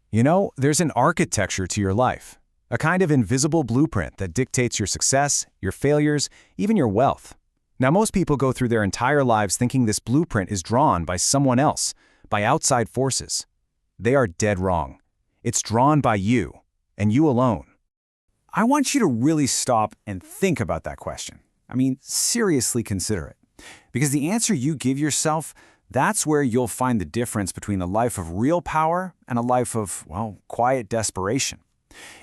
You know, there's an architecture to your life, a kind of invisible blueprint that dictates your success, your failures, even your wealth. Now, most people go through their entire lives thinking this blueprint is drawn by someone else, by outside forces. They are dead wrong. It's drawn by you, and you alone. I want you to really stop and think about that question. I mean, seriously consider it. Because the answer you give yourself, that's where you'll find the difference between a life of real power and a life of, well, quiet desperation.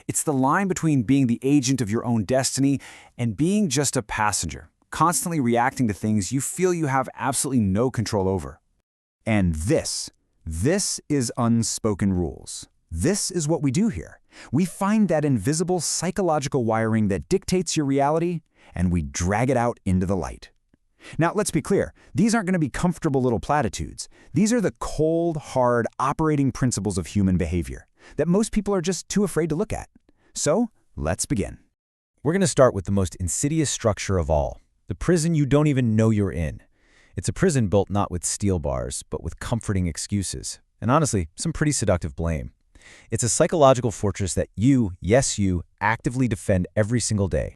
It's the line between being the agent of your own destiny and being just a passenger, constantly reacting to things you feel you have absolutely no control over. And this is unspoken rules. This is what we do here. We find that invisible psychological wiring that dictates your reality, and we drag it out into the light. Now, let's be clear. These aren't going to be comfortable little platitudes. These are the cold, hard, operating principles of human behavior that most people are just too afraid to look at. So, let's begin. We're going to start with the most insidious structure of all, the prison you don't even know you're in. It's a prison built not with steel bars, but with comforting excuses, and honestly, some pretty seductive blame. It's a psychological fortress that you, yes you, actively defend every single day.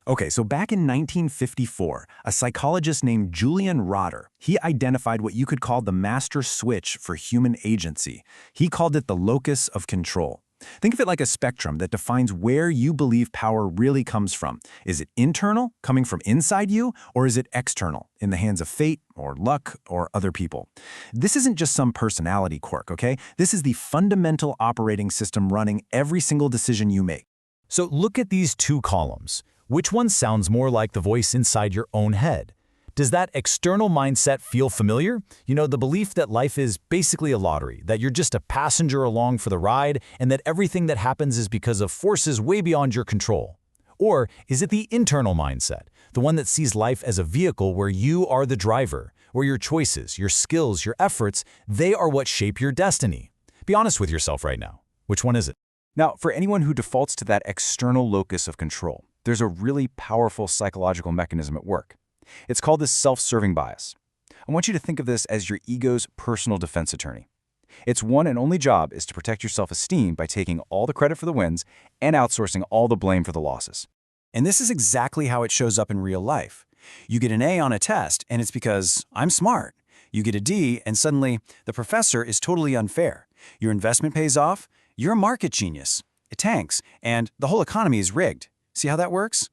Okay, so back in 1954, a psychologist named Julian Rotter, he identified what you could call the master switch for human agency. He called it the locus of control. Think of it like a spectrum that defines where you believe power really comes from. Is it internal, coming from inside you, or is it external, in the hands of fate or luck or other people? This isn't just some personality quirk, okay? This is the fundamental operating system running every single decision you make. So look at these two columns. Which one sounds more like the voice inside your own head? Does that external mindset feel familiar? You know, the belief that life is basically a lottery, that you're just a passenger along for the ride, and that everything that happens is because of forces way beyond your control. Or is it the internal mindset, the one that sees life as a vehicle where you are the driver, where your choices, your skills, your efforts, they are what shape your destiny? Be honest with yourself right now. Which one is it? Now, for anyone who defaults to that external locus of control, there's a really powerful psychological mechanism at work. It's called this self-serving bias. I want you to think of this as your ego's personal defense attorney. Its one and only job is to protect your self-esteem by taking all the credit for the wins and outsourcing all the blame for the losses. And this is exactly how it shows up in real life. You get an A on a test, and it's because I'm smart. You get a D, and suddenly the professor is totally unfair. Your investment pays off, you're a market genius. It tanks, and the whole economy is rigged. See how that works?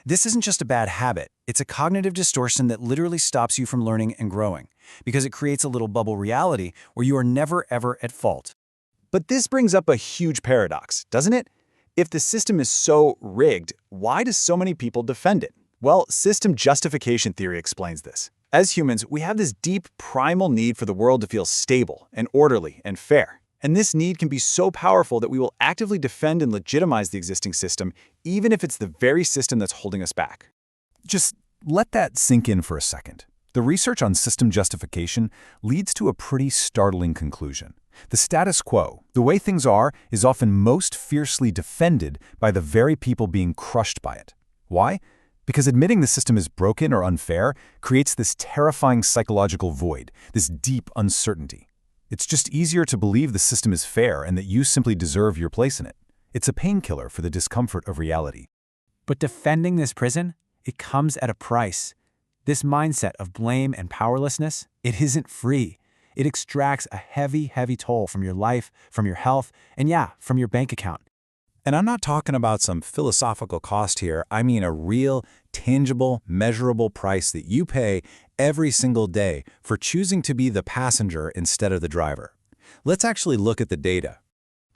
This isn't just a bad habit. It's a cognitive distortion that literally stops you from learning and growing, because it creates a little bubble reality where you are never, ever at fault. But this brings up a huge paradox, doesn't it? If the system is so rigged, why do so many people defend it? Well, system justification theory explains this. As humans, we have this deep, primal need for the world to feel stable and orderly and fair. And this need can be so powerful that we will actively defend and legitimize the existing system, even if it's the very system that's holding us back. Just let that sink in for a second. The research on system justification leads to a pretty startling conclusion. The status quo, the way things are, is often most fiercely defended by the very people being crushed by it. Why? Because admitting the system is broken or unfair creates this terrifying psychological void, this deep uncertainty. It's just easier to believe the system is fair and that you simply deserve your place in it. It's a painkiller for the discomfort of reality. But defending this prison, it comes at a price. This mindset of blame and powerlessness, it isn't free. It extracts a heavy, heavy toll from your life, from your health, and yeah, from your bank account. And I'm not talking about some philosophical cost here. I mean a real, tangible, measurable price that you pay every single day for choosing to be the passenger instead of the driver. Let's actually look at the data.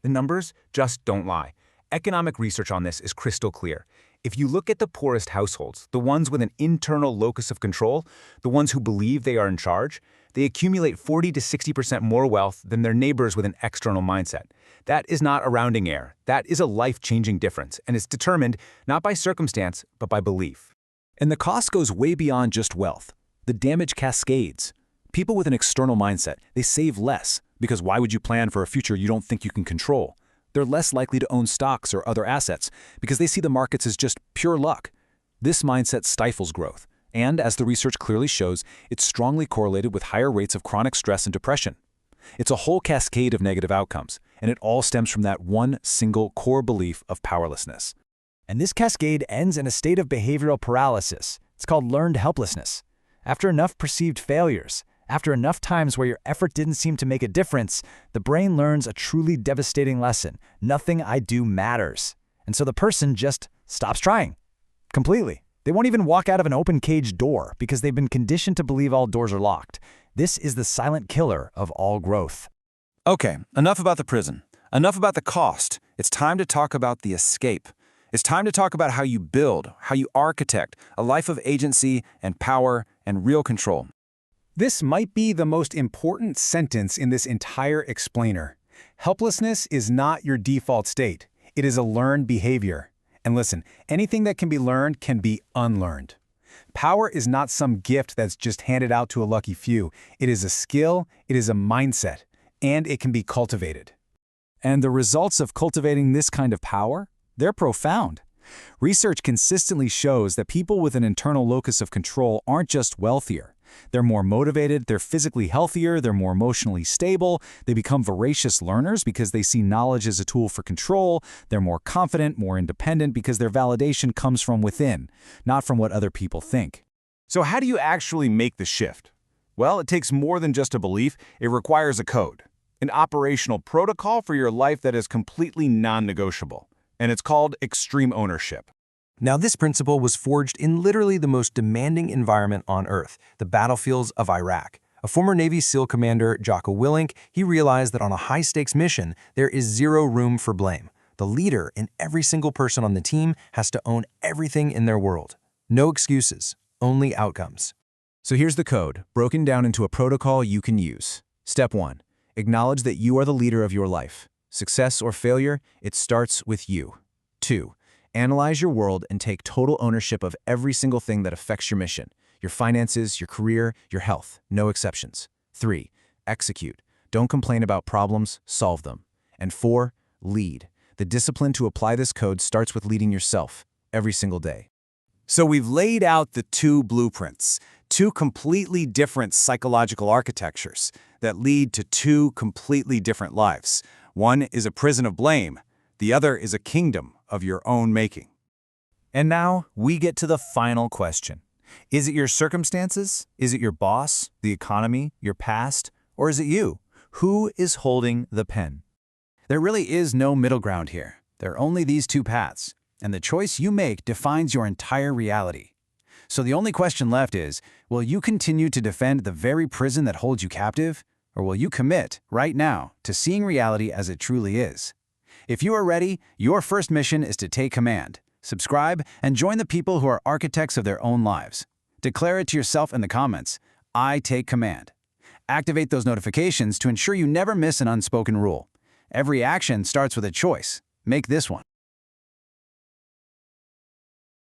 The numbers just don't lie. Economic research on this is crystal clear. If you look at the poorest households, the ones with an internal locus of control, the ones who believe they are in charge, they accumulate 40 to 60% more wealth than their neighbors with an external mindset. That is not a rounding error. That is a life-changing difference, and it's determined not by circumstance, but by belief. And the cost goes way beyond just wealth. The damage cascades. People with an external mindset, they save less, because why would you plan for a future you don't think you can control? They're less likely to own stocks or other assets because they see the markets as just pure luck. This mindset stifles growth, and as the research clearly shows, it's strongly correlated with higher rates of chronic stress and depression. It's a whole cascade of negative outcomes, and it all stems from that one single core belief of powerlessness. And this cascade ends in a state of behavioral paralysis. It's called learned helplessness. After enough perceived failures, after enough times where your effort didn't seem to make a difference, the brain learns a truly devastating lesson. Nothing I do matters. And so the person just stops trying. Completely. They won't even walk out of an open cage door because they've been conditioned to believe all doors are locked. This is the silent killer of all growth. Okay, enough about the prison. Enough about the cost. It's time to talk about the escape. It's time to talk about how you build, how you architect a life of agency and power and real control. This might be the most important sentence in this entire explainer. Helplessness is not your default state. It is a learned behavior. And listen, anything that can be learned can be unlearned. Power is not some gift that's just handed out to a lucky few. It is a skill, it is a mindset, and it can be cultivated. And the results of cultivating this kind of power? They're profound. Research consistently shows that people with an internal locus of control aren't just wealthier. They're more motivated, they're physically healthier, they're more emotionally stable, they become voracious learners because they see knowledge as a tool for control, they're more confident, more independent because their validation comes from within, not from what other people think. So how do you actually make the shift? Well, it takes more than just a belief. It requires a code, an operational protocol for your life that is completely non-negotiable. And it's called extreme ownership. Now, this principle was forged in literally the most demanding environment on Earth, the battlefields of Iraq. A former Navy SEAL commander, Jocko Willink, he realized that on a high-stakes mission, there is zero room for blame. The leader and every single person on the team has to own everything in their world. No excuses, only outcomes. So here's the code, broken down into a protocol you can use. Step 1. Acknowledge that you are the leader of your life. Success or failure, it starts with you. 2. Analyze your world and take total ownership of every single thing that affects your mission. Your finances, your career, your health, no exceptions. 3. Execute. Don't complain about problems, solve them. And 4. Lead. The discipline to apply this code starts with leading yourself, every single day. So we've laid out the two blueprints, two completely different psychological architectures that lead to two completely different lives. One is a prison of blame. The other is a kingdom of your own making. And now we get to the final question. Is it your circumstances? Is it your boss, the economy, your past? Or is it you? Who is holding the pen? There really is no middle ground here. There are only these two paths, and the choice you make defines your entire reality. So the only question left is, will you continue to defend the very prison that holds you captive? Or will you commit, right now, to seeing reality as it truly is? If you are ready, your first mission is to take command. Subscribe and join the people who are architects of their own lives. Declare it to yourself in the comments, I take command. Activate those notifications to ensure you never miss an unspoken rule. Every action starts with a choice. Make this one.